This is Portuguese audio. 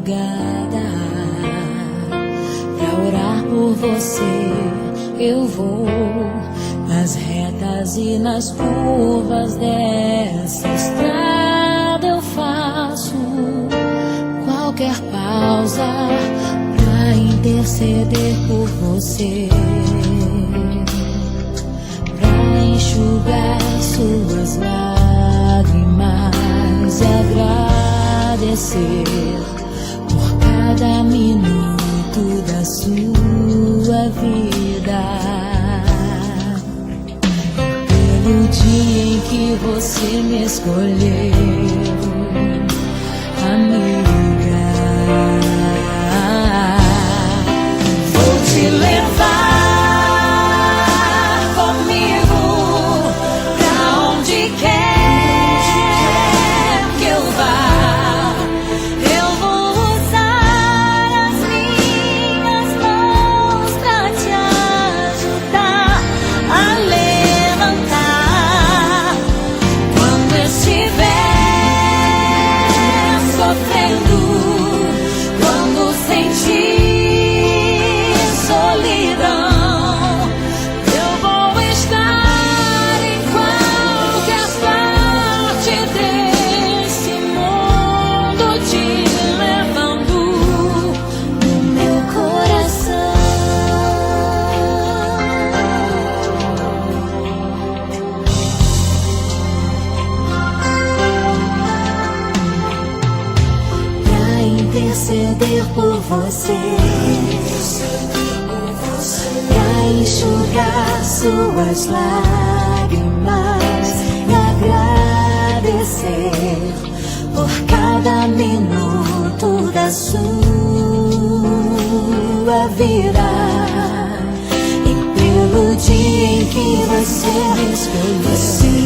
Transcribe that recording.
madrugada pra orar por você. Eu vou nas retas e nas curvas dessa estrada. Eu faço qualquer pausa pra interceder por você, pra enxugar suas lágrimas e agradecer por cada minuto da sua vida, pelo dia em que você me escolheu, amiga. Vou te levar comigo pra onde quer que eu vá. Eu vou usar as minhas mãos pra te ajudar a levantar quando estiver sofrendo, quando sentir solidão. Eu vou estar em qualquer parte desse mundo, te levando no meu coração. Pra interceder por você, pra enxugar suas lágrimas e agradecer por cada minuto da sua vida, e pelo dia em que você me escolheu.